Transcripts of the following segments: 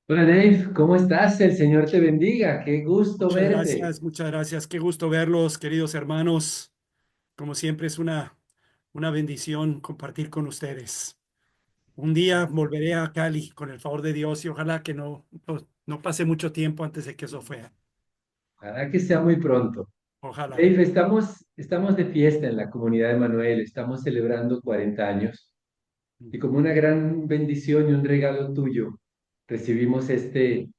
Hola Dave, ¿cómo estás? El Señor te bendiga, qué gusto Muchas verte. gracias, muchas gracias. Qué gusto verlos, queridos hermanos. Como siempre es una bendición compartir con ustedes. Un día volveré a Cali con el favor de Dios y ojalá que no pase mucho tiempo antes de que eso fuera. Ojalá que sea muy pronto. Ojalá. Dave, estamos de fiesta en la comunidad de Manuel, estamos celebrando 40 años y como una gran bendición y un regalo tuyo, recibimos este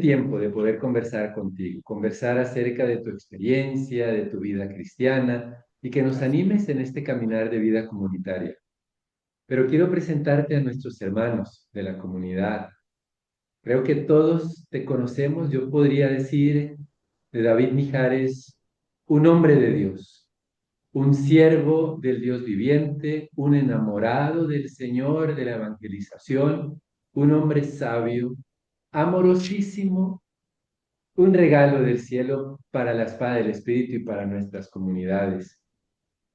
tiempo de poder conversar contigo, conversar acerca de tu experiencia, de tu vida cristiana y que nos Gracias. animes en este caminar de vida comunitaria. Pero quiero presentarte a nuestros hermanos de la comunidad. Creo que todos te conocemos, yo podría decir de David Mijares, un hombre de Dios, un siervo del Dios viviente, un enamorado del Señor, de la evangelización, un hombre sabio, amorosísimo, un regalo del cielo para la espada del Espíritu y para nuestras comunidades.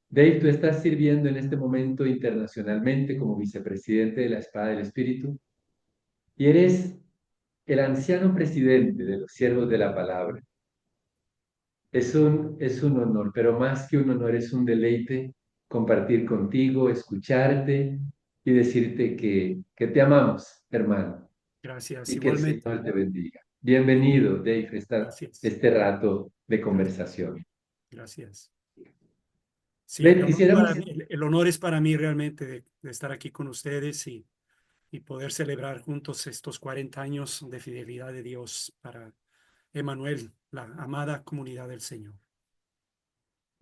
Dave, tú estás sirviendo en este momento internacionalmente como vicepresidente de la espada del Espíritu y eres el anciano presidente de los siervos de la palabra. Es un honor, pero más que un honor, es un deleite compartir contigo, escucharte y decirte que te amamos, hermano, Gracias. y que el Igualmente. Señor te bendiga. Bienvenido, Dave, Gracias. este rato de Gracias. conversación. Gracias. Sí, Dave, quisiéramos, el honor es para mí realmente de estar aquí con ustedes y poder celebrar juntos estos 40 años de fidelidad de Dios para Emanuel, la amada comunidad del Señor.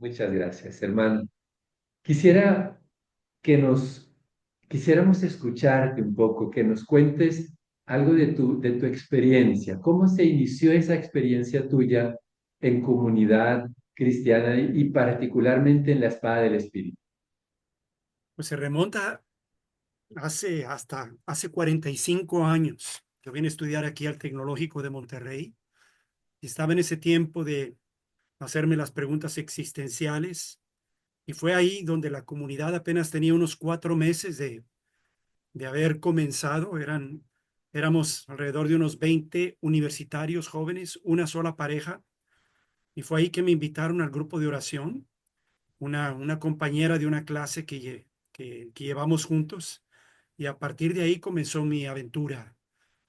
muchas gracias, hermano. Quisiera que quisiéramos escucharte un poco, que nos cuentes algo de tu experiencia. ¿Cómo se inició esa experiencia tuya en comunidad cristiana y particularmente en la espada del Espíritu? Pues se remonta hasta hace 45 años. Yo vine a estudiar aquí al Tecnológico de Monterrey y estaba en ese tiempo de hacerme las preguntas existenciales y fue ahí donde la comunidad apenas tenía unos 4 meses de haber comenzado. Éramos alrededor de unos 20 universitarios jóvenes, una sola pareja, y fue ahí que me invitaron al grupo de oración, una compañera de una clase que llevamos juntos, y a partir de ahí comenzó mi aventura,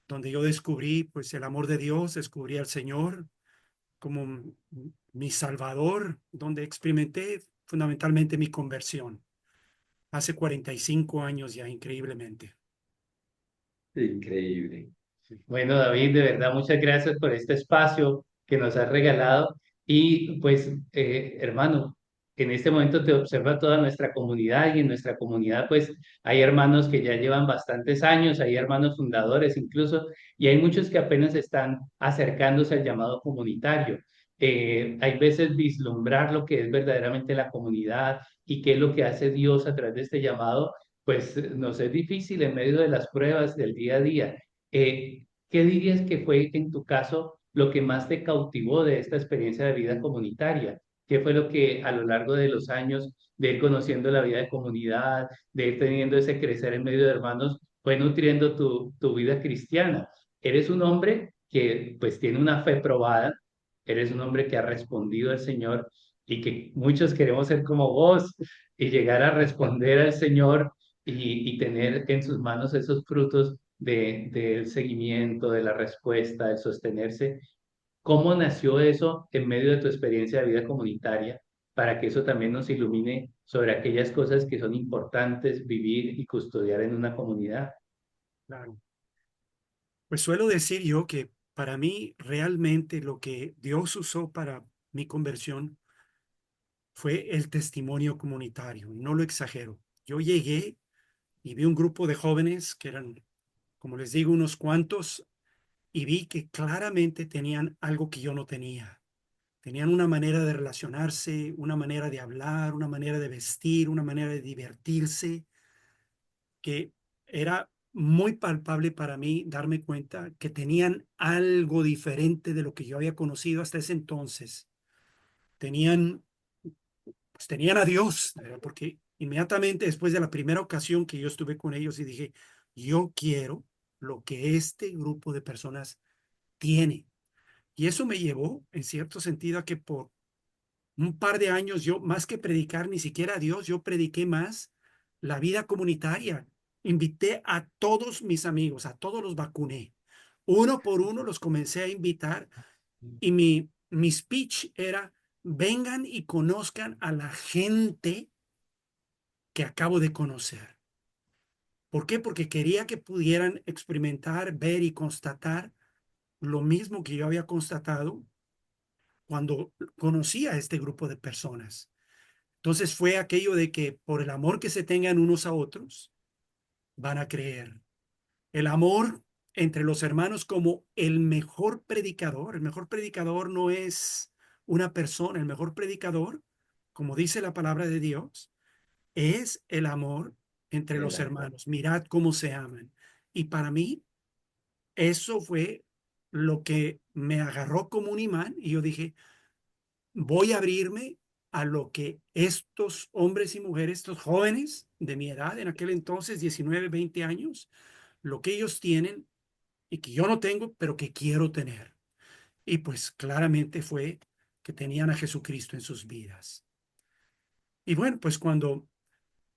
donde yo descubrí pues el amor de Dios, descubrí al Señor como mi Salvador, donde experimenté fundamentalmente mi conversión. Hace 45 años ya, increíblemente. Increíble. Bueno, David, de verdad, muchas gracias por este espacio que nos has regalado. Y pues, hermano, en este momento te observa toda nuestra comunidad y en nuestra comunidad pues hay hermanos que ya llevan bastantes años, hay hermanos fundadores incluso, y hay muchos que apenas están acercándose al llamado comunitario. Hay veces vislumbrar lo que es verdaderamente la comunidad y qué es lo que hace Dios a través de este llamado, pues nos es difícil en medio de las pruebas del día a día. ¿Qué dirías que fue en tu caso lo que más te cautivó de esta experiencia de vida comunitaria? ¿Qué fue lo que a lo largo de los años de ir conociendo la vida de comunidad, de ir teniendo ese crecer en medio de hermanos, fue nutriendo tu vida cristiana? Eres un hombre que pues tiene una fe probada, eres un hombre que ha respondido al Señor y que muchos queremos ser como vos y llegar a responder al Señor y tener en sus manos esos frutos del seguimiento, de la respuesta, del sostenerse. ¿Cómo nació eso en medio de tu experiencia de vida comunitaria para que eso también nos ilumine sobre aquellas cosas que son importantes vivir y custodiar en una comunidad? Claro. Pues suelo decir yo que para mí realmente lo que Dios usó para mi conversión fue el testimonio comunitario, y no lo exagero. Yo llegué y vi un grupo de jóvenes que eran, como les digo, unos cuantos, y vi que claramente tenían algo que yo no tenía. Tenían una manera de relacionarse, una manera de hablar, una manera de vestir, una manera de divertirse, que era muy palpable para mí darme cuenta que tenían algo diferente de lo que yo había conocido hasta ese entonces. Tenían, pues tenían a Dios, ¿verdad? Porque inmediatamente después de la primera ocasión que yo estuve con ellos y dije, yo quiero lo que este grupo de personas tiene. Y eso me llevó, en cierto sentido, a que por un par de años yo, más que predicar ni siquiera a Dios, yo prediqué más la vida comunitaria. Invité a todos mis amigos, a todos los vacuné. Uno por uno los comencé a invitar y mi speech era, vengan y conozcan a la gente que acabo de conocer. ¿Por qué? Porque quería que pudieran experimentar, ver y constatar lo mismo que yo había constatado cuando conocí a este grupo de personas. Entonces fue aquello de que por el amor que se tengan unos a otros, van a creer. El amor entre los hermanos como el mejor predicador. El mejor predicador no es una persona, el mejor predicador, como dice la palabra de Dios, es el amor entre El los amor. hermanos. Mirad cómo se aman. Y para mí, eso fue lo que me agarró como un imán y yo dije, voy a abrirme a lo que estos hombres y mujeres, estos jóvenes de mi edad, en aquel entonces, 19, 20 años, lo que ellos tienen y que yo no tengo, pero que quiero tener. Y pues claramente fue que tenían a Jesucristo en sus vidas. Y bueno, pues cuando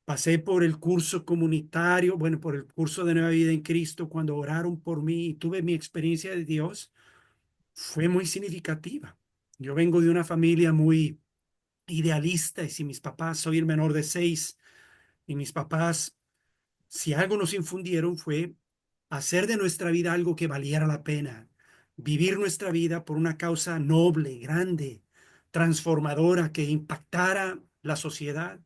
pasé por el curso comunitario, bueno, por el curso de Nueva Vida en Cristo, cuando oraron por mí y tuve mi experiencia de Dios, fue muy significativa. Yo vengo de una familia muy idealista y si mis papás, soy el menor de seis, y mis papás, si algo nos infundieron fue hacer de nuestra vida algo que valiera la pena, vivir nuestra vida por una causa noble, grande, transformadora, que impactara la sociedad.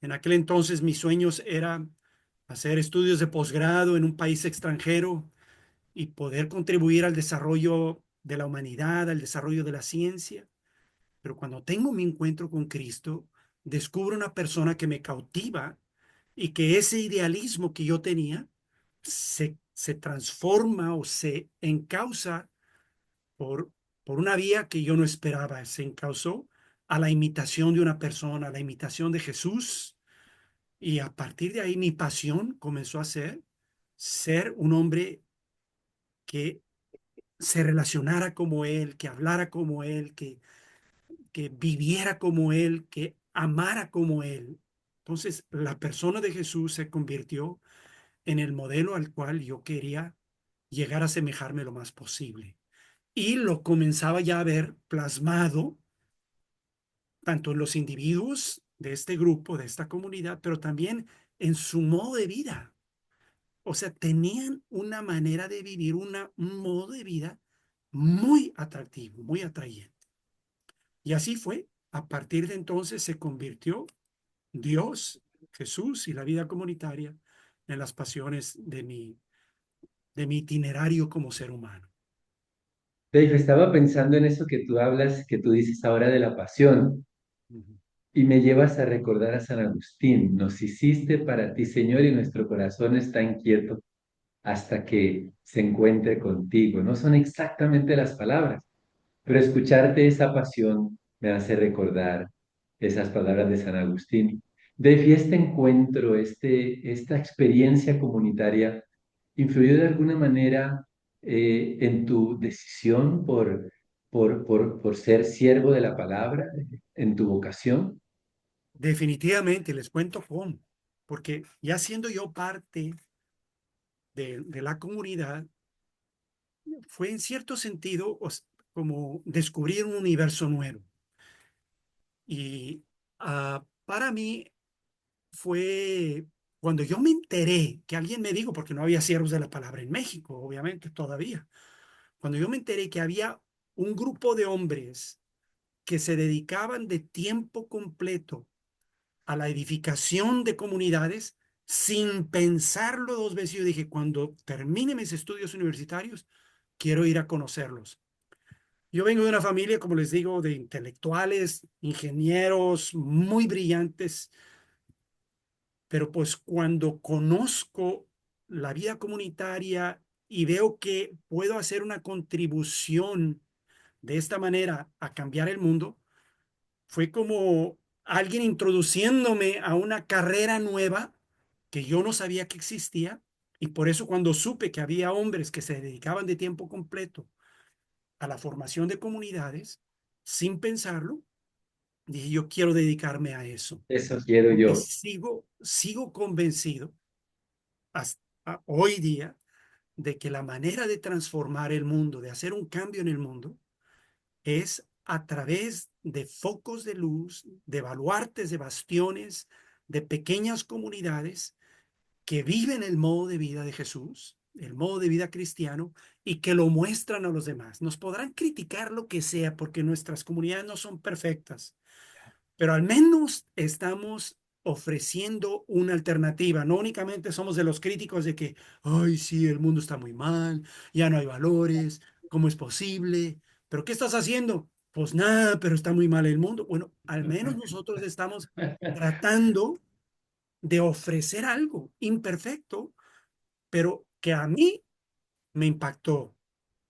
En aquel entonces mis sueños eran hacer estudios de posgrado en un país extranjero y poder contribuir al desarrollo de la humanidad, al desarrollo de la ciencia. Pero cuando tengo mi encuentro con Cristo, descubro una persona que me cautiva y que ese idealismo que yo tenía se transforma o se encausa por, por una vía que yo no esperaba. Se encausó a la imitación de una persona, a la imitación de Jesús. Y a partir de ahí mi pasión comenzó a ser un hombre que se relacionara como él, que hablara como él, que viviera como él, que amara como él. Entonces, la persona de Jesús se convirtió en el modelo al cual yo quería llegar a asemejarme lo más posible. Y lo comenzaba ya a ver plasmado tanto en los individuos de este grupo, de esta comunidad, pero también en su modo de vida. O sea, tenían una manera de vivir, un modo de vida muy atractivo, muy atrayente. Y así fue. A partir de entonces se convirtió Dios, Jesús y la vida comunitaria en las pasiones de mi itinerario como ser humano. Dave, estaba pensando en eso que tú hablas, que tú dices ahora de la pasión, Ujú. y me llevas a recordar a San Agustín. Nos hiciste para ti, Señor, y nuestro corazón está inquieto hasta que se encuentre contigo. No son exactamente las palabras, pero escucharte esa pasión me hace recordar esas palabras de San Agustín. De este encuentro, esta experiencia comunitaria, ¿influyó de alguna manera en tu decisión por ser siervo de la palabra, en tu vocación? Definitivamente, les cuento cómo, porque ya siendo yo parte de la comunidad, fue en cierto sentido como descubrir un universo nuevo. Y para mí fue cuando yo me enteré que alguien me dijo, porque no había siervos de la palabra en México, obviamente, todavía, cuando yo me enteré que había un grupo de hombres que se dedicaban de tiempo completo a la edificación de comunidades, sin pensarlo dos veces, yo dije, cuando termine mis estudios universitarios, quiero ir a conocerlos. Yo vengo de una familia, como les digo, de intelectuales, ingenieros muy brillantes, pero pues cuando conozco la vida comunitaria y veo que puedo hacer una contribución de esta manera a cambiar el mundo, fue como alguien introduciéndome a una carrera nueva que yo no sabía que existía Y por eso cuando supe que había hombres que se dedicaban de tiempo completo a la formación de comunidades, sin pensarlo, dije, yo quiero dedicarme a eso, Eso quiero porque yo. sigo convencido hasta hoy día de que la manera de transformar el mundo, de hacer un cambio en el mundo, es a través de focos de luz, de baluartes, de bastiones, de pequeñas comunidades que viven el modo de vida de Jesús, el modo de vida cristiano, y que lo muestran a los demás. Nos podrán criticar lo que sea porque nuestras comunidades no son perfectas, pero al menos estamos ofreciendo una alternativa. No únicamente somos de los críticos de que, ay, sí, el mundo está muy mal, ya no hay valores, ¿cómo es posible? ¿Pero qué estás haciendo? Pues nada, pero está muy mal el mundo. Bueno, al menos nosotros estamos tratando de ofrecer algo imperfecto, pero que a mí me impactó,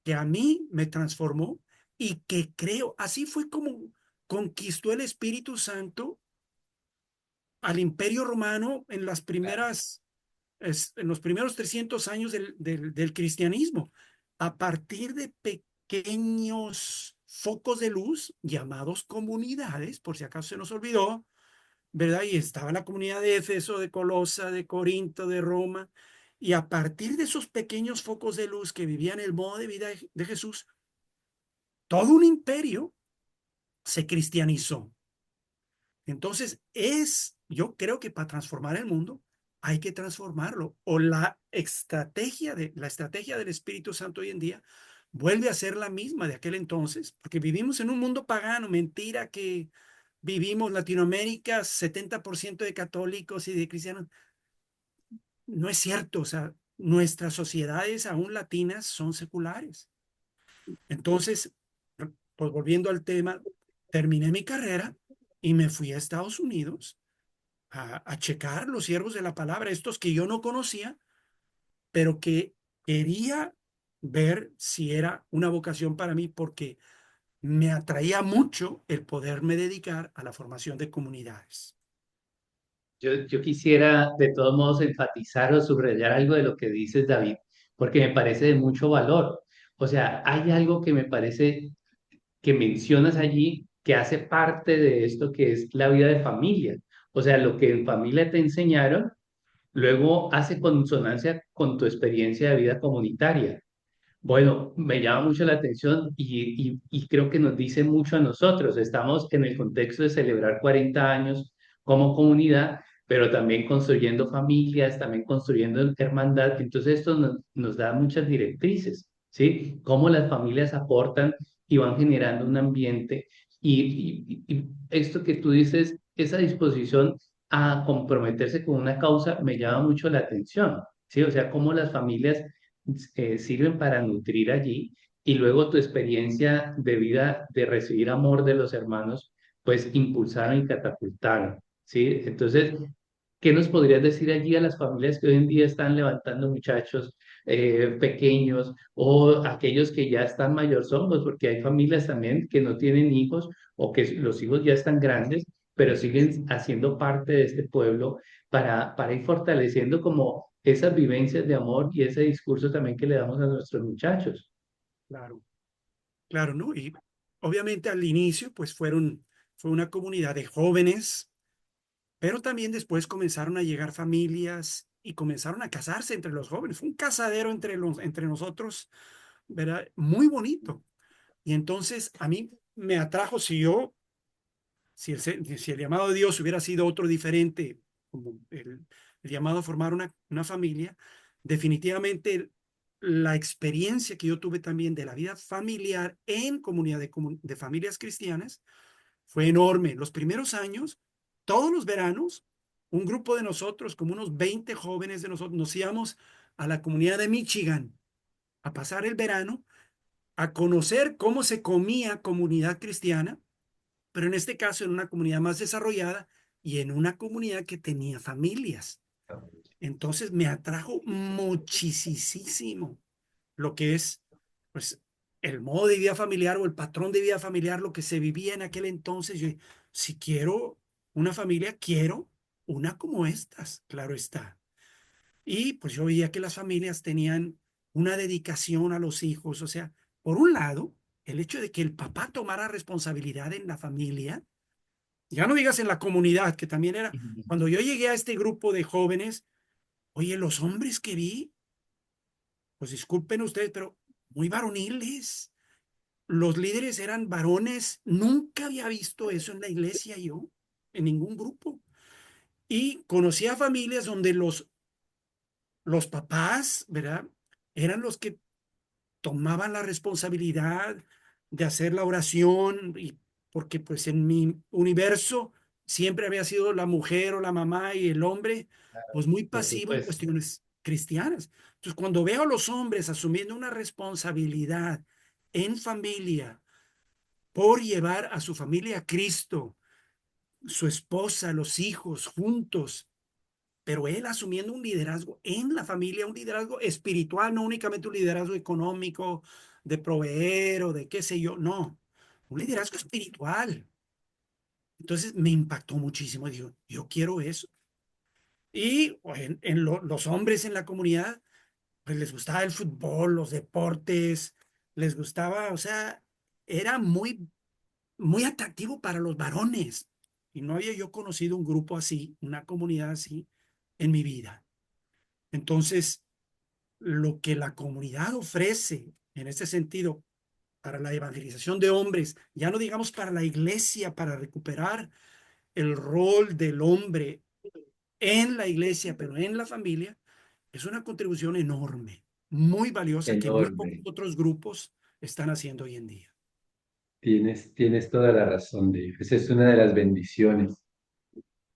que a mí me transformó y que creo, así fue como conquistó el Espíritu Santo al Imperio Romano en en los primeros 300 años del cristianismo, a partir de pequeños focos de luz llamados comunidades, por si acaso se nos olvidó, ¿verdad? Y estaba la comunidad de Éfeso, de Colosa, de Corinto, de Roma, y a partir de esos pequeños focos de luz que vivían el modo de vida de Jesús, todo un imperio se cristianizó. Entonces, yo creo que para transformar el mundo hay que transformarlo. O la estrategia del Espíritu Santo hoy en día vuelve a ser la misma de aquel entonces, porque vivimos en un mundo pagano, mentira que vivimos Latinoamérica, 70% de católicos y de cristianos. No es cierto, o sea, nuestras sociedades aún latinas son seculares. Entonces, pues volviendo al tema, terminé mi carrera y me fui a Estados Unidos a checar los siervos de la palabra, estos que yo no conocía, pero que quería ver si era una vocación para mí porque me atraía mucho el poderme dedicar a la formación de comunidades. Yo quisiera de todos modos enfatizar o subrayar algo de lo que dices, David, porque me parece de mucho valor. O sea, hay algo que me parece que mencionas allí que hace parte de esto que es la vida de familia. O sea, lo que en familia te enseñaron, luego hace consonancia con tu experiencia de vida comunitaria. Bueno, me llama mucho la atención y creo que nos dice mucho a nosotros. Estamos en el contexto de celebrar 40 años como comunidad, pero también construyendo familias, también construyendo hermandad. Entonces esto nos da muchas directrices, ¿sí? Cómo las familias aportan y van generando un ambiente. Y esto que tú dices, esa disposición a comprometerse con una causa, me llama mucho la atención, ¿sí? O sea, cómo las familias sirven para nutrir allí y luego tu experiencia de vida de recibir amor de los hermanos, pues impulsaron y catapultaron, ¿sí? Entonces, ¿qué nos podrías decir allí a las familias que hoy en día están levantando muchachos pequeños o aquellos que ya están mayorzongos? Porque hay familias también que no tienen hijos o que los hijos ya están grandes, pero siguen haciendo parte de este pueblo para ir fortaleciendo como esas vivencias de amor y ese discurso también que le damos a nuestros muchachos. Claro, claro, ¿no? Y obviamente al inicio, pues fue una comunidad de jóvenes, pero también después comenzaron a llegar familias y comenzaron a casarse entre los jóvenes. Fue un casadero entre nosotros, ¿verdad? Muy bonito. Y entonces a mí me atrajo, si el llamado de Dios hubiera sido otro diferente, como el llamado a formar una familia, definitivamente la experiencia que yo tuve también de la vida familiar en comunidad de familias cristianas fue enorme. Los primeros años, todos los veranos, un grupo de nosotros, como unos 20 jóvenes de nosotros, nos íbamos a la comunidad de Michigan a pasar el verano, a conocer cómo se comía comunidad cristiana, pero en este caso en una comunidad más desarrollada y en una comunidad que tenía familias. Entonces me atrajo muchísimo lo que es, pues, el modo de vida familiar o el patrón de vida familiar, lo que se vivía en aquel entonces. Yo, si quiero una familia, quiero una como estas, claro está. Y pues yo veía que las familias tenían una dedicación a los hijos. O sea, por un lado, el hecho de que el papá tomara responsabilidad en la familia, ya no digas en la comunidad, que también era, cuando yo llegué a este grupo de jóvenes, oye, los hombres que vi, pues disculpen ustedes, pero muy varoniles. Los líderes eran varones. Nunca había visto eso en la iglesia yo, en ningún grupo. Y conocía familias donde los papás, ¿verdad? Eran los que tomaban la responsabilidad de hacer la oración, y porque pues en mi universo siempre había sido la mujer o la mamá y el hombre pues muy Por pasivo en supuesto. cuestiones cristianas. Entonces, cuando veo a los hombres asumiendo una responsabilidad en familia por llevar a su familia a Cristo, su esposa, los hijos juntos, pero él asumiendo un liderazgo en la familia, un liderazgo espiritual, no únicamente un liderazgo económico, de proveer o de qué sé yo, no, un liderazgo espiritual. Entonces me impactó muchísimo. Digo, yo quiero eso. Y los hombres en la comunidad, pues les gustaba el fútbol, los deportes, les gustaba, o sea, era muy atractivo para los varones. Y no había yo conocido un grupo así, una comunidad así en mi vida. Entonces, lo que la comunidad ofrece en este sentido para la evangelización de hombres, ya no digamos para la iglesia, para recuperar el rol del hombre en la iglesia, pero en la familia, es una contribución enorme, muy valiosa, que muy pocos Enorme. otros grupos están haciendo hoy en día. Tienes toda la razón, Dave. Esa es una de las bendiciones.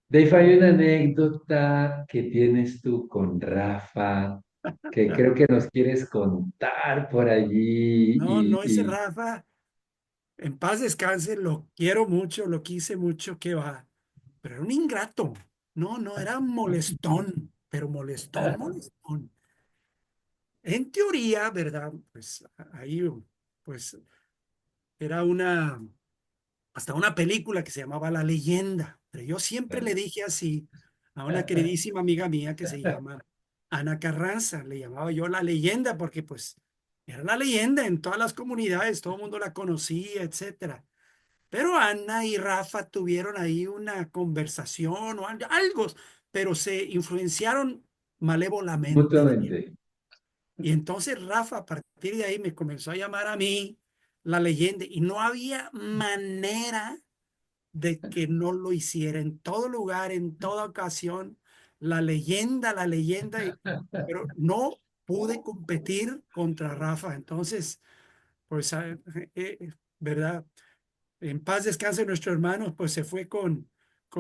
Dave, hay una anécdota que tienes tú con Rafa, que creo que nos quieres contar por allí No, no, ese y Rafa, en paz descanse, lo quiero mucho, lo quise mucho, que va, pero era un ingrato. No, no, era un molestón, pero molestón, molestón. En teoría, ¿verdad? Pues ahí, pues era hasta una película que se llamaba La Leyenda, pero yo siempre le dije así a una queridísima amiga mía que se llama Ana Carranza, le llamaba yo La Leyenda porque pues era la leyenda en todas las comunidades, todo el mundo la conocía, etcétera. Pero Ana y Rafa tuvieron ahí una conversación o algo, pero se influenciaron malévolamente, diría. mutuamente. Y entonces Rafa, a partir de ahí, me comenzó a llamar a mí la leyenda y no había manera de que no lo hiciera en todo lugar, en toda ocasión, la leyenda, pero no pude competir contra Rafa. Entonces, pues, ¿verdad? En paz descanse nuestro hermano, pues se fue con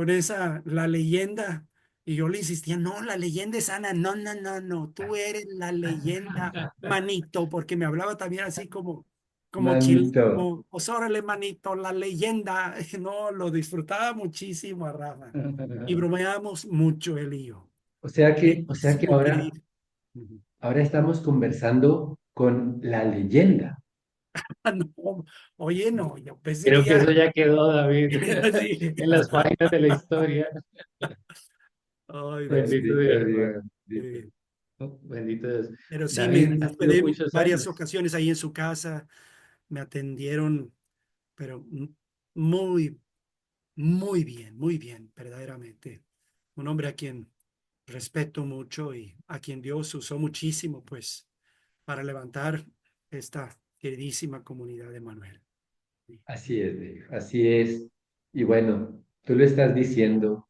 esa, la leyenda. Y yo le insistía, no, la leyenda es Ana, no, no, no, no, tú eres la leyenda, manito, porque me hablaba también así como Manito. chileno, pues órale, manito, la leyenda. No, lo disfrutaba muchísimo a Rafa. Y bromeábamos mucho él y yo. O sea que Bellísimo, querido. ahora estamos conversando con la leyenda. No, oye, no, yo pensé que Creo que eso ya. ya quedó, David, Sí. en las páginas de la historia. Ay, Dios Bendito mío. Bendito Dios, Dios, hermano. bendito. Eh, Bendito Dios. Pero sí, me, David, me ha sido hospedé muchos varias años. ocasiones ahí en su casa, me atendieron, pero muy, muy bien, verdaderamente. Un hombre a quien respeto mucho y a quien Dios usó muchísimo, pues, para levantar esta queridísima comunidad de Manuel. Así es, Dave, así es. Y bueno, tú lo estás diciendo,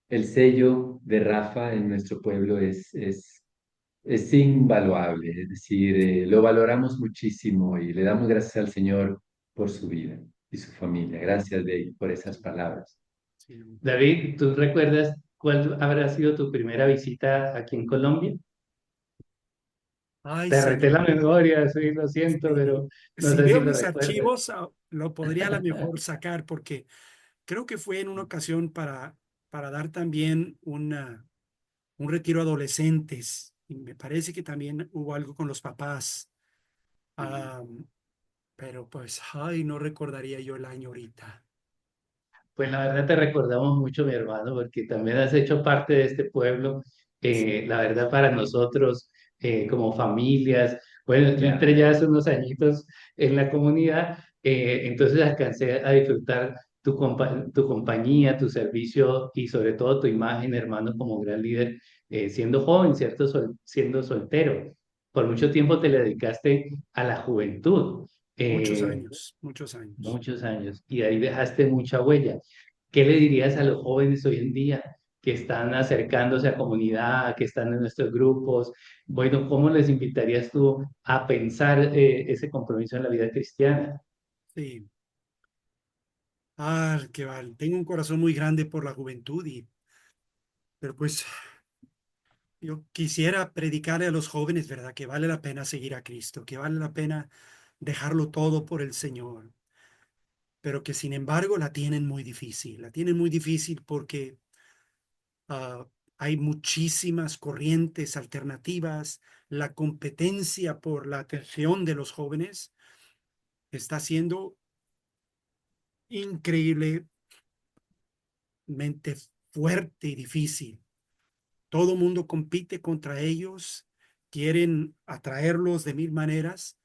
el sello de Rafa en nuestro pueblo es invaluable, es decir, lo valoramos muchísimo y le damos gracias al Señor por su vida y su familia. Gracias, Dave, por esas Sí, palabras. sí. David, ¿tú recuerdas cuál habrá sido tu primera visita aquí en Colombia? Ay, Te reté Señor. la memoria, sí, lo siento, Sí. pero no Si sé si veo lo mis recuerdas. archivos, lo podría a lo mejor sacar porque creo que fue en una ocasión para dar también un retiro a adolescentes. Y me parece que también hubo algo con los papás. Ah, pero pues, ay, no recordaría yo el año ahorita. Pues la verdad te recordamos mucho, mi hermano, porque también has hecho parte de este pueblo La verdad para nosotros como familias, bueno, yo entré ya hace unos añitos en la comunidad, entonces alcancé a disfrutar tu compañía, tu servicio y sobre todo tu imagen, hermano, como gran líder, siendo joven, ¿cierto? Siendo soltero. Por mucho tiempo te le dedicaste a la juventud. Muchos Eh, años, muchos años. Muchos años y ahí dejaste mucha huella. ¿Qué le dirías a los jóvenes hoy en día que están acercándose a comunidad, que están en nuestros grupos? Bueno, ¿cómo les invitarías tú a pensar ese compromiso en la vida cristiana? Sí. Ah, qué vale. Tengo un corazón muy grande por la juventud pero pues yo quisiera predicarle a los jóvenes, ¿verdad? Que vale la pena seguir a Cristo, que vale la pena dejarlo todo por el Señor, pero que sin embargo la tienen muy difícil. La tienen muy difícil porque ah, hay muchísimas corrientes alternativas. La competencia por la atención de los jóvenes está siendo increíblemente fuerte y difícil. Todo mundo compite contra ellos, quieren atraerlos de mil maneras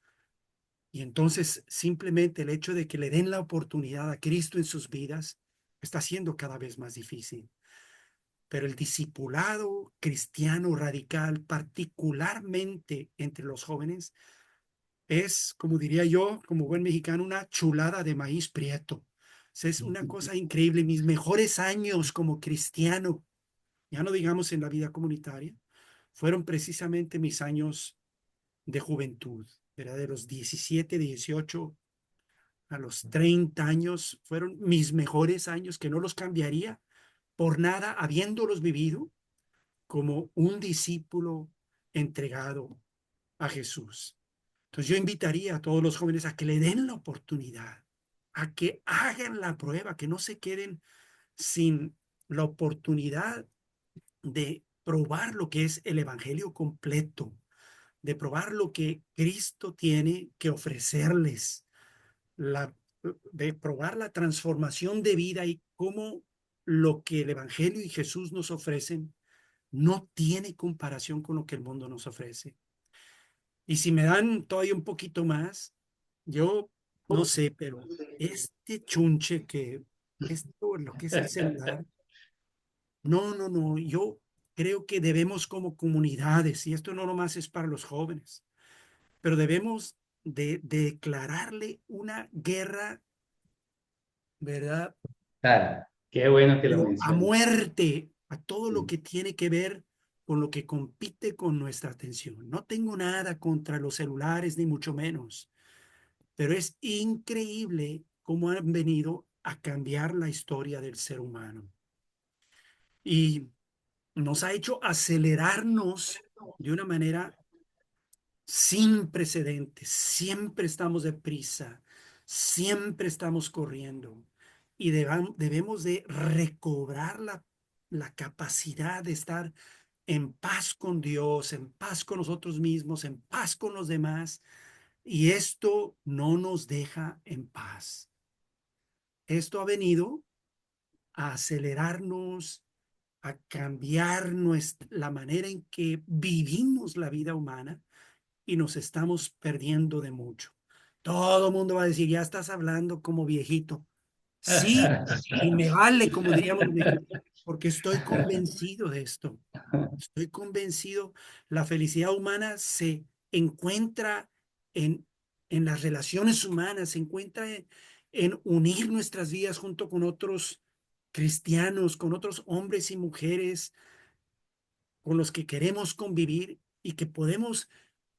y entonces simplemente el hecho de que le den la oportunidad a Cristo en sus vidas está siendo cada vez más difícil. Pero el discipulado cristiano radical, particularmente entre los jóvenes, es, como diría yo, como buen mexicano, una chulada de maíz prieto. O sea, es una cosa increíble. Mis mejores años como cristiano, ya no digamos en la vida comunitaria, fueron precisamente mis años de juventud. Era de los 17, 18 a los 30 años, fueron mis mejores años que no los cambiaría por nada, habiéndolos vivido como un discípulo entregado a Jesús. Entonces yo invitaría a todos los jóvenes a que le den la oportunidad, a que hagan la prueba, que no se queden sin la oportunidad de probar lo que es el Evangelio completo, de probar lo que Cristo tiene que ofrecerles, la, de probar la transformación de vida y cómo lo que el Evangelio y Jesús nos ofrecen no tiene comparación con lo que el mundo nos ofrece. Y si me dan todavía un poquito más, yo no sé, pero este chunche que esto, lo que es el celular, no, no, no, yo creo que debemos como comunidades, y esto no nomás es para los jóvenes, pero debemos de declararle una guerra, ¿verdad? Claro, qué bueno que lo Pero a mencionas. muerte, a todo lo Sí. que tiene que ver con lo que compite con nuestra atención. No tengo nada contra los celulares, ni mucho menos, pero es increíble cómo han venido a cambiar la historia del ser humano. Y nos ha hecho acelerarnos de una manera sin precedentes. Siempre estamos deprisa, siempre estamos corriendo y debemos de recobrar la capacidad de estar en paz con Dios, en paz con nosotros mismos, en paz con los demás. Y esto no nos deja en paz. Esto ha venido a acelerarnos, a cambiar la manera en que vivimos la vida humana y nos estamos perdiendo de mucho. Todo el mundo va a decir, ya estás hablando como viejito. Sí, y me vale, como diríamos los mexicanos, porque estoy convencido de esto. Estoy convencido, la felicidad humana se encuentra en, en las relaciones humanas, se encuentra en unir nuestras vidas junto con otros cristianos, con otros hombres y mujeres con los que queremos convivir y que podemos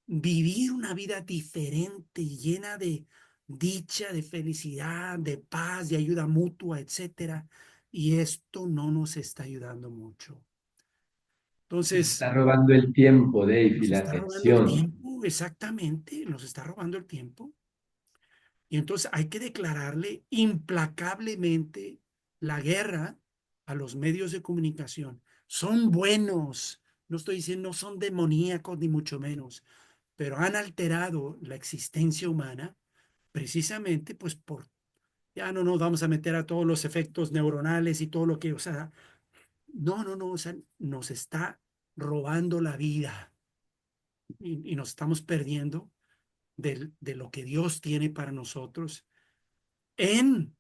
vivir una vida diferente, llena de dicha, de felicidad, de paz, de ayuda mutua, etcétera. Y esto no nos está ayudando mucho. Nos Entonces, está robando el tiempo, Dave, y nos la está robando el atención. tiempo, exactamente, nos está robando el tiempo. Y entonces hay que declararle implacablemente la guerra a los medios de comunicación. Son buenos, no estoy diciendo no son demoníacos ni mucho menos, pero han alterado la existencia humana precisamente pues por, ya no nos vamos a meter a todos los efectos neuronales y todo lo que, o sea, no, no, no, o sea, nos está robando la vida y nos estamos perdiendo de lo que Dios tiene para nosotros en,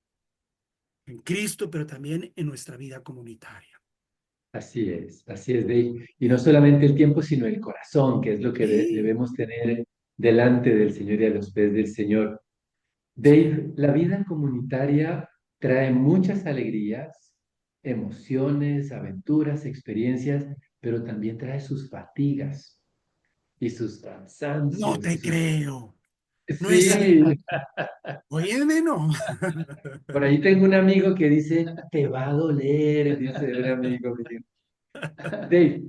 en Cristo, pero también en nuestra vida comunitaria. Así es, Dave. Y no solamente el tiempo, sino el corazón, que es lo que Sí, debemos tener delante del Señor y a los pies del Señor. sí. Dave, la vida comunitaria trae muchas alegrías, emociones, aventuras, experiencias, pero también trae sus fatigas y sus No cansancios y te sus... creo. No es Sí, cierto. Óyeme, no. por ahí tengo un amigo que dice, te va a doler, dice un amigo mío. Dave,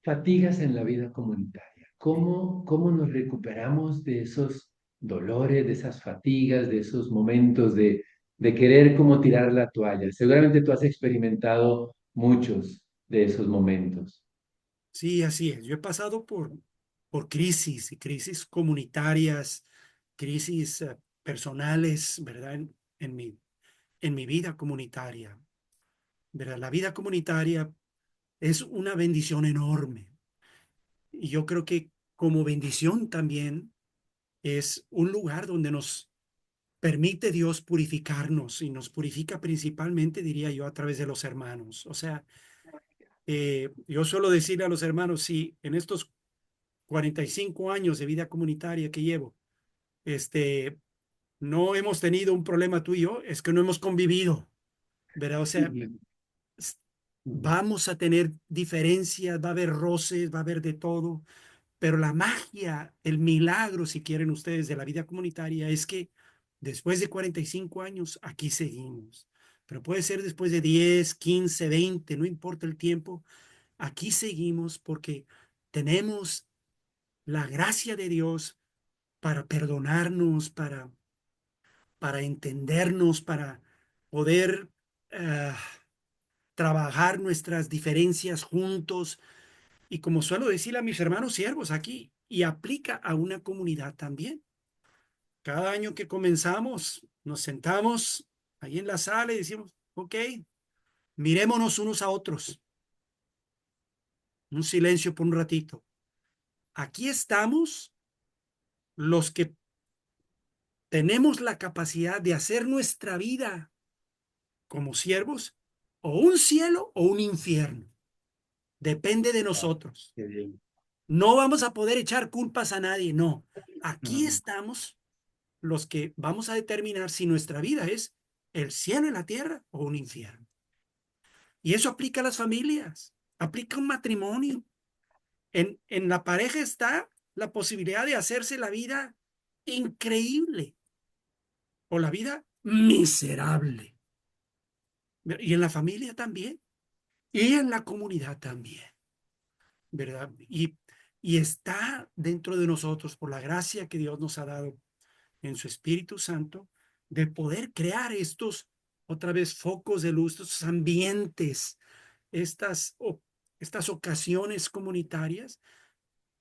fatigas en la vida comunitaria. ¿Cómo nos recuperamos de esos dolores, de esas fatigas, de esos momentos de querer como tirar la toalla? Seguramente tú has experimentado muchos de esos momentos. Sí, así es. Yo he pasado por crisis y crisis comunitarias, crisis personales, ¿verdad? En mi vida comunitaria, ¿verdad? La vida comunitaria es una bendición enorme. Y yo creo que como bendición también es un lugar donde nos permite Dios purificarnos y nos purifica principalmente, diría yo, a través de los hermanos. O sea, yo suelo decirle a los hermanos, si en estos 45 años de vida comunitaria que llevo, este, no hemos tenido un problema tú y yo, es que no hemos convivido, ¿verdad? O sea, s- vamos a tener diferencias, va a haber roces, va a haber de todo, pero la magia, el milagro, si quieren ustedes, de la vida comunitaria es que después de 45 años, aquí seguimos. Pero puede ser después de 10, 15, 20, no importa el tiempo, aquí seguimos porque tenemos la gracia de Dios para perdonarnos, para entendernos, para poder trabajar nuestras diferencias juntos. Y como suelo decir a mis hermanos siervos aquí, y aplica a una comunidad también. Cada año que comenzamos, nos sentamos ahí en la sala y decimos, ok, mirémonos unos a otros, un silencio por un ratito. Aquí estamos los que tenemos la capacidad de hacer nuestra vida como siervos o un cielo o un infierno. Depende de Ah, nosotros. qué bien. No vamos a poder echar culpas a nadie, no. Aquí Mm, estamos los que vamos a determinar si nuestra vida es el cielo y la tierra o un infierno. Y eso aplica a las familias, aplica a un matrimonio. En la pareja está la posibilidad de hacerse la vida increíble o la vida miserable. Y en la familia también. Y en la comunidad también, ¿verdad? Y está dentro de nosotros, por la gracia que Dios nos ha dado en su Espíritu Santo, de poder crear estos, otra vez, focos de luz, estos ambientes, estas, estas ocasiones comunitarias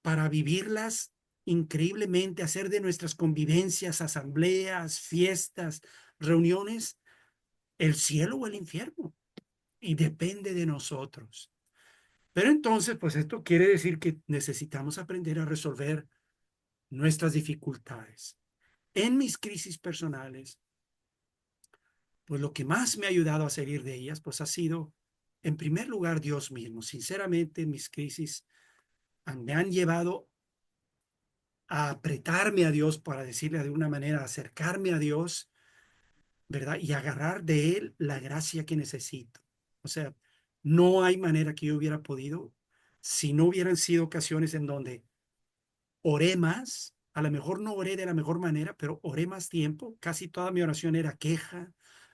para vivirlas increíblemente, hacer de nuestras convivencias, asambleas, fiestas, reuniones, el cielo o el infierno. Y depende de nosotros. Pero entonces, pues esto quiere decir que necesitamos aprender a resolver nuestras dificultades. En mis crisis personales, pues lo que más me ha ayudado a salir de ellas, pues ha sido, en primer lugar, Dios mismo. Sinceramente, mis crisis me han llevado a apretarme a Dios, para decirle de una manera, acercarme a Dios, ¿verdad? Y agarrar de Él la gracia que necesito. O sea, no hay manera que yo hubiera podido si no hubieran sido ocasiones en donde oré más, a lo mejor no oré de la mejor manera, pero oré más tiempo. Casi toda mi oración era queja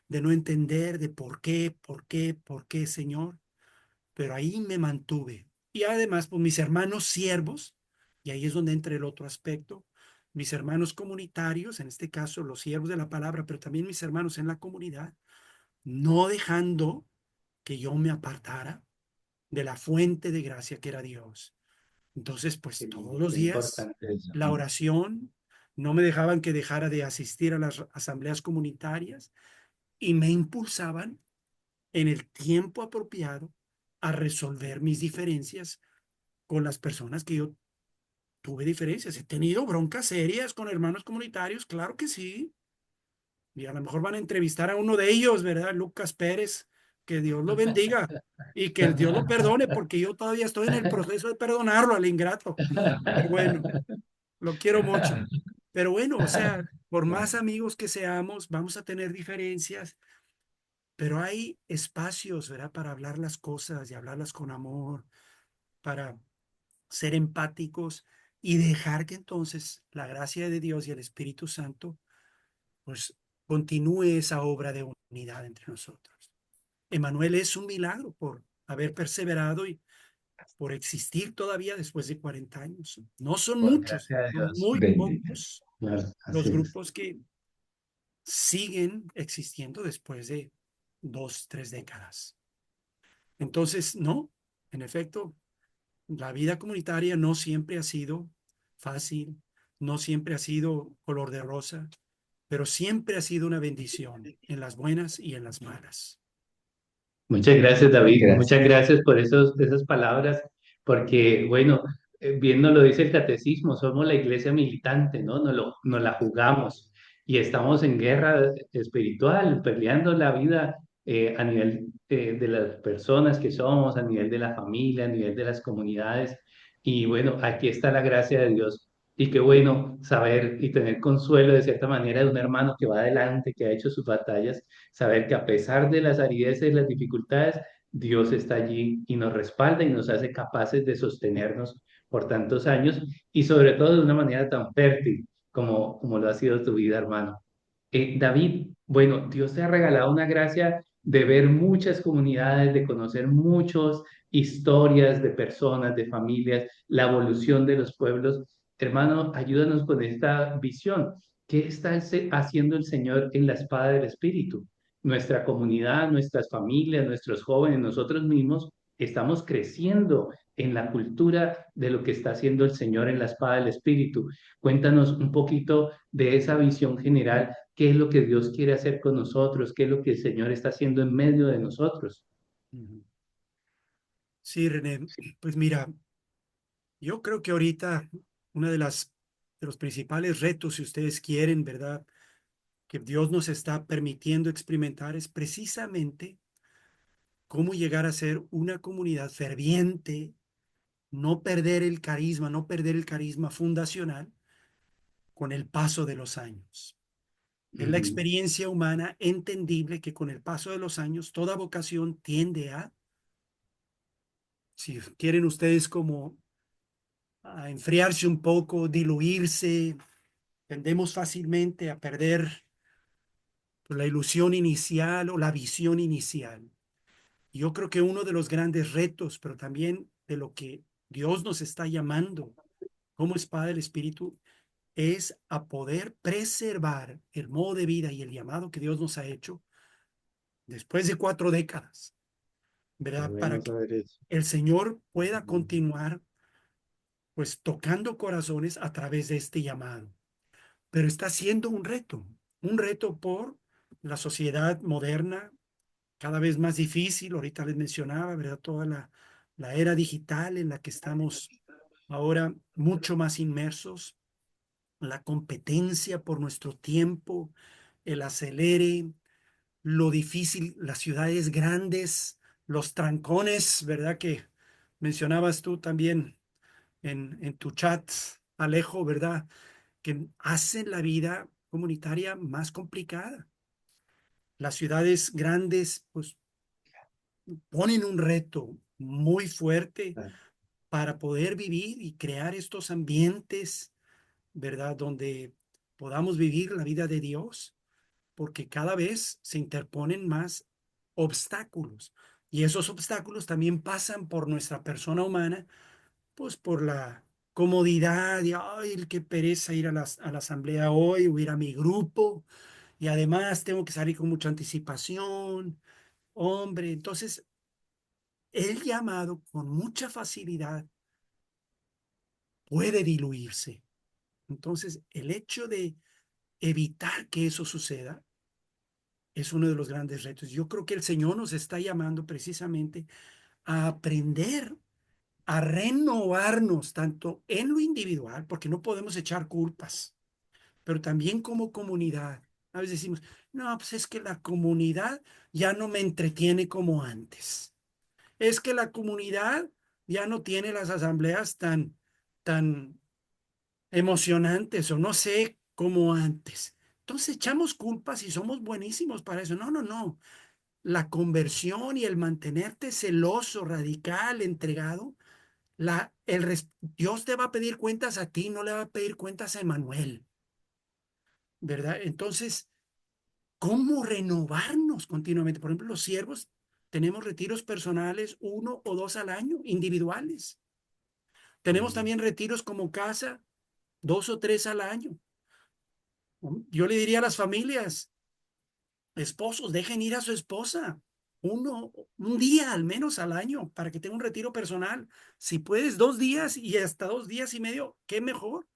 de no entender, de por qué, Señor. Pero ahí me mantuve. Y además, pues mis hermanos siervos, y ahí es donde entra el otro aspecto, mis hermanos comunitarios, en este caso los siervos de la palabra, pero también mis hermanos en la comunidad, no dejando que yo me apartara de la fuente de gracia que era Dios. Entonces, pues todos los Qué días importante eso. la oración, no me dejaban que dejara de asistir a las asambleas comunitarias y me impulsaban en el tiempo apropiado a resolver mis diferencias con las personas que yo tuve diferencias. He tenido broncas serias con hermanos comunitarios, claro que sí. Y a lo mejor van a entrevistar a uno de ellos, ¿verdad? Lucas Pérez, que Dios lo bendiga y que el Dios lo perdone, porque yo todavía estoy en el proceso de perdonarlo al ingrato. Pero bueno, lo quiero mucho. Pero bueno, o sea, por más amigos que seamos, vamos a tener diferencias, pero hay espacios, ¿verdad? Para hablar las cosas y hablarlas con amor, para ser empáticos y dejar que entonces la gracia de Dios y el Espíritu Santo pues continúe esa obra de unidad entre nosotros. Emanuel es un milagro por haber perseverado y por existir todavía después de 40 años. No son Por muchos, gracia de son Dios. muy Bendito. pocos Claro, los Así es. grupos que siguen existiendo después de 2, 3 décadas. Entonces, no, en efecto, la vida comunitaria no siempre ha sido fácil, no siempre ha sido color de rosa, pero siempre ha sido una bendición en las buenas y en las malas. Muchas gracias, David. Muchas Gracias. gracias por esas palabras, porque, bueno, bien nos lo dice el catecismo, somos la iglesia militante, ¿no? Nos la jugamos y estamos en guerra espiritual, peleando la vida a nivel de las personas que somos, a nivel de la familia, a nivel de las comunidades. Y bueno, aquí está la gracia de Dios. Y qué bueno saber y tener consuelo de cierta manera de un hermano que va adelante, que ha hecho sus batallas, saber que a pesar de las arideces y las dificultades, Dios está allí y nos respalda y nos hace capaces de sostenernos por tantos años y sobre todo de una manera tan fértil como lo ha sido tu vida, hermano. David, bueno, Dios te ha regalado una gracia de ver muchas comunidades, de conocer muchas historias de personas, de familias, la evolución de los pueblos. Hermano, ayúdanos con esta visión. ¿Qué está haciendo el Señor en la espada del Espíritu? Nuestra comunidad, nuestras familias, nuestros jóvenes, nosotros mismos, estamos creciendo en la cultura de lo que está haciendo el Señor en la espada del Espíritu. Cuéntanos un poquito de esa visión general, qué es lo que Dios quiere hacer con nosotros, qué es lo que el Señor está haciendo en medio de nosotros. Sí, René, pues mira, yo creo que ahorita una de los principales retos, si ustedes quieren, ¿verdad? Que Dios nos está permitiendo experimentar es precisamente cómo llegar a ser una comunidad ferviente, no perder el carisma fundacional con el paso de los años. Es la Ujú. experiencia humana entendible que con el paso de los años toda vocación tiende a, si quieren ustedes como a enfriarse un poco, diluirse, tendemos fácilmente a perder la ilusión inicial o la visión inicial. Yo creo que uno de los grandes retos, pero también de lo que Dios nos está llamando como espada del Espíritu, es a poder preservar el modo de vida y el llamado que Dios nos ha hecho después de 4 décadas, Qué ¿verdad? Para bueno que saber eso. el Señor pueda continuar, pues, tocando corazones a través de este llamado. Pero está siendo un reto por la sociedad moderna, cada vez más difícil. Ahorita les mencionaba, ¿verdad? Toda la era digital en la que estamos ahora mucho más inmersos, la competencia por nuestro tiempo, el acelere, lo difícil, las ciudades grandes, los trancones, ¿verdad? Que mencionabas tú también en tu chat, Alejo, ¿verdad? Que hacen la vida comunitaria más complicada. Las ciudades grandes, pues, ponen un reto muy fuerte para poder vivir y crear estos ambientes, ¿verdad? Donde podamos vivir la vida de Dios, porque cada vez se interponen más obstáculos. Y esos obstáculos también pasan por nuestra persona humana, pues por la comodidad y, ay, qué pereza ir a la asamblea hoy o ir a mi grupo. Y además tengo que salir con mucha anticipación. Hombre, entonces el llamado con mucha facilidad puede diluirse. Entonces, el hecho de evitar que eso suceda es uno de los grandes retos. Yo creo que el Señor nos está llamando precisamente a aprender a renovarnos tanto en lo individual, porque no podemos echar culpas, pero también como comunidad. A veces decimos, no, pues es que la comunidad ya no me entretiene como antes. Es que la comunidad ya no tiene las asambleas tan emocionantes o no sé como antes. Entonces echamos culpas y somos buenísimos para eso. No, no, no. La conversión y el mantenerte celoso, radical, entregado, Dios te va a pedir cuentas a ti, no le va a pedir cuentas a Emanuel, ¿verdad? Entonces, ¿cómo renovarnos continuamente? Por ejemplo, los siervos tenemos retiros personales 1 o 2 al año, individuales. Tenemos Mm. también retiros como casa, 2 o 3 al año. Yo le diría a las familias, esposos, dejen ir a su esposa un día al menos al año para que tenga un retiro personal. Si puedes 2 días y hasta 2 días y medio, qué mejor.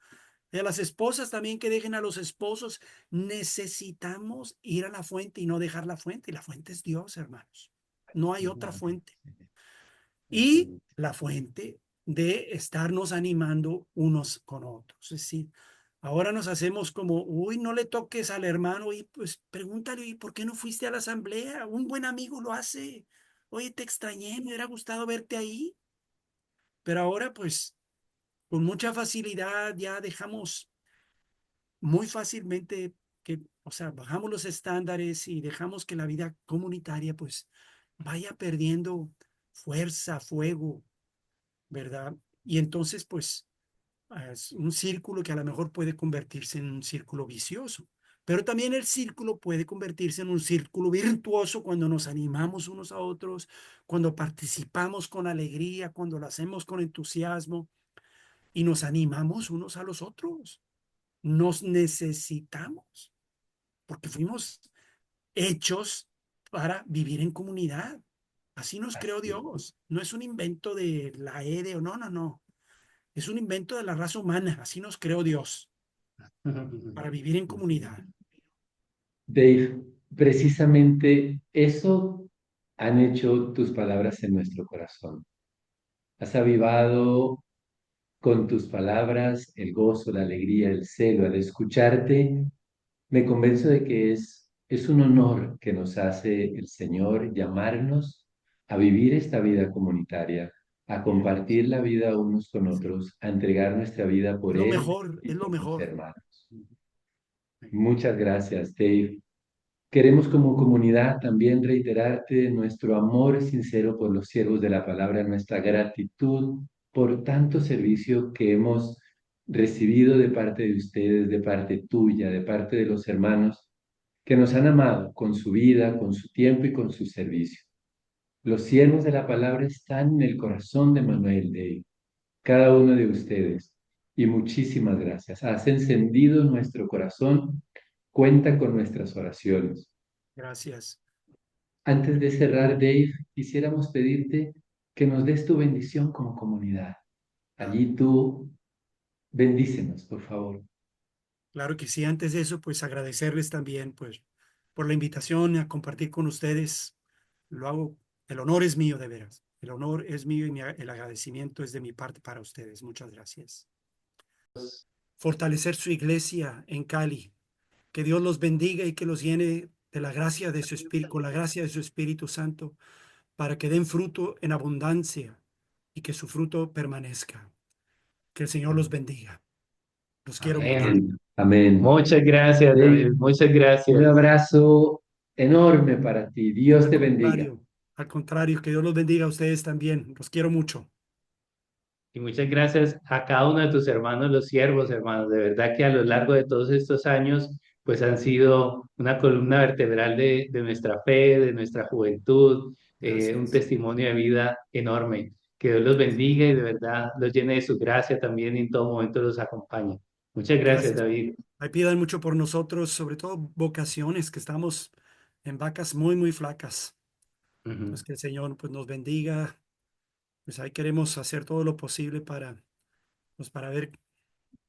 Y a las esposas también que dejen a los esposos. Necesitamos ir a la fuente y no dejar la fuente. Y la fuente es Dios, hermanos. No hay otra fuente. Y la fuente de estarnos animando unos con otros. Es decir, ahora nos hacemos como, uy, no le toques al hermano, y pues pregúntale, ¿y por qué no fuiste a la asamblea? Un buen amigo lo hace. Oye, te extrañé, me hubiera gustado verte ahí. Pero ahora, pues, con mucha facilidad ya dejamos muy fácilmente que, o sea, bajamos los estándares y dejamos que la vida comunitaria, pues, vaya perdiendo fuerza, fuego, ¿verdad? Y entonces, pues, es un círculo que a lo mejor puede convertirse en un círculo vicioso, pero también el círculo puede convertirse en un círculo virtuoso cuando nos animamos unos a otros, cuando participamos con alegría, cuando lo hacemos con entusiasmo y nos animamos unos a los otros. Nos necesitamos porque fuimos hechos para vivir en comunidad. Así nos creó Así es. Dios. No es un invento de la EDE o no, no, no. Es un invento de la raza humana, así nos creó Dios, para vivir en comunidad. Dave, precisamente eso han hecho tus palabras en nuestro corazón. Has avivado con tus palabras el gozo, la alegría, el celo. Al escucharte, me convenzo de que es un honor que nos hace el Señor llamarnos a vivir esta vida comunitaria, a compartir la vida unos con otros, a entregar nuestra vida Es por lo Él mejor, y es lo por los mejor. hermanos. Muchas gracias, Dave. Queremos como comunidad también reiterarte nuestro amor sincero por los siervos de la palabra, nuestra gratitud por tanto servicio que hemos recibido de parte de ustedes, de parte tuya, de parte de los hermanos que nos han amado con su vida, con su tiempo y con su servicio. Los siervos de la palabra están en el corazón de Manuel, de cada uno de ustedes. Y muchísimas gracias. Has encendido nuestro corazón. Cuenta con nuestras oraciones. Gracias. Antes de cerrar, Dave, quisiéramos pedirte que nos des tu bendición como comunidad. Claro, Allí tú bendícenos, por favor. claro que sí. Antes de eso, pues agradecerles también, pues, por la invitación a compartir con ustedes. Lo hago, el honor es mío, de veras. El honor es mío y el agradecimiento es de mi parte para ustedes. Muchas gracias. Fortalecer su iglesia en Cali. Que Dios los bendiga y que los llene de la gracia de su espíritu, con la gracia de su Espíritu Santo, para que den fruto en abundancia y que su fruto permanezca. Que el Señor los bendiga. Los quiero mucho. Amén. Amén. Amén. Muchas gracias, Dave, David. Muchas un gracias. abrazo enorme para ti. Dios te bendiga. Al contrario, que Dios los bendiga a ustedes también. Los quiero mucho. Y muchas gracias a cada uno de tus hermanos, los siervos, hermanos. De verdad que a lo largo de todos estos años, pues han sido una columna vertebral de nuestra fe, de nuestra juventud, un Gracias. testimonio de vida enorme. Que Dios los bendiga y de verdad los llene de su gracia también y en todo momento los acompañe. Muchas gracias, Gracias. David. Ahí pidan mucho por nosotros, sobre todo vocaciones, que estamos en vacas muy, muy flacas. Ujú. Pues que el Señor pues, nos bendiga. Pues ahí queremos hacer todo lo posible pues, para ver,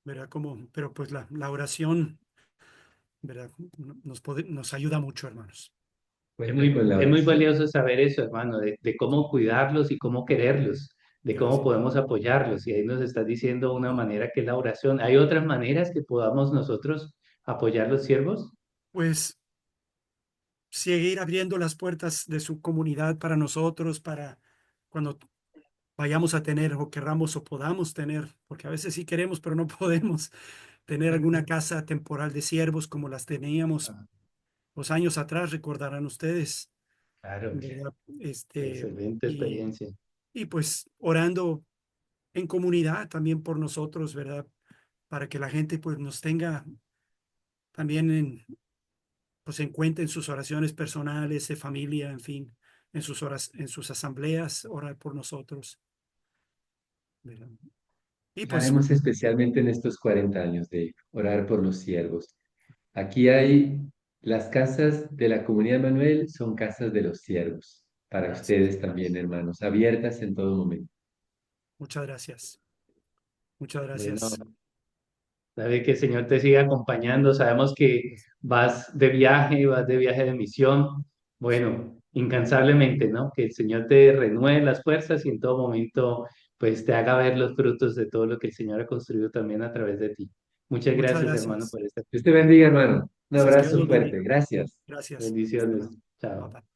¿verdad? Cómo, pero pues la oración, ¿verdad? Nos ayuda mucho, hermanos. Cuenta con la Es muy oración. valioso saber eso, hermano, de cómo cuidarlos y cómo quererlos. de cómo Gracias. podemos apoyarlos. Y ahí nos estás diciendo una manera que es la oración. ¿Hay otras maneras que podamos nosotros apoyar los siervos? Pues seguir abriendo las puertas de su comunidad para nosotros, para cuando vayamos a tener o querramos o podamos tener, porque a veces sí queremos, pero no podemos tener alguna casa temporal de siervos como las teníamos Ah, los años atrás, recordarán ustedes, claro, ¿verdad? excelente Y, experiencia. y pues orando en comunidad también por nosotros, ¿verdad? Para que la gente pues nos tenga también pues en cuenta en sus oraciones personales, de familia, en fin, en sus asambleas, orar por nosotros, ¿verdad? Y Lo pues haremos especialmente en estos 40 años de orar por los siervos. Aquí hay las casas de la comunidad Manuel, son casas de los siervos, para gracias, ustedes también, hermanos, abiertas en todo momento. muchas gracias, muchas Bueno, gracias. David, que el Señor te siga acompañando. Sabemos que vas de viaje de misión. Bueno, incansablemente, ¿no? Que el Señor te renueve las fuerzas y en todo momento, pues te haga ver los frutos de todo lo que el Señor ha construido también a través de ti. Muchas Muchas gracias, hermano, gracias. por esta Dios te bendiga, hermano. Un Gracias, que Dios abrazo los fuerte. bendiga. Gracias. Gracias. Hasta bendiciones. luego. Bye Chao. bye.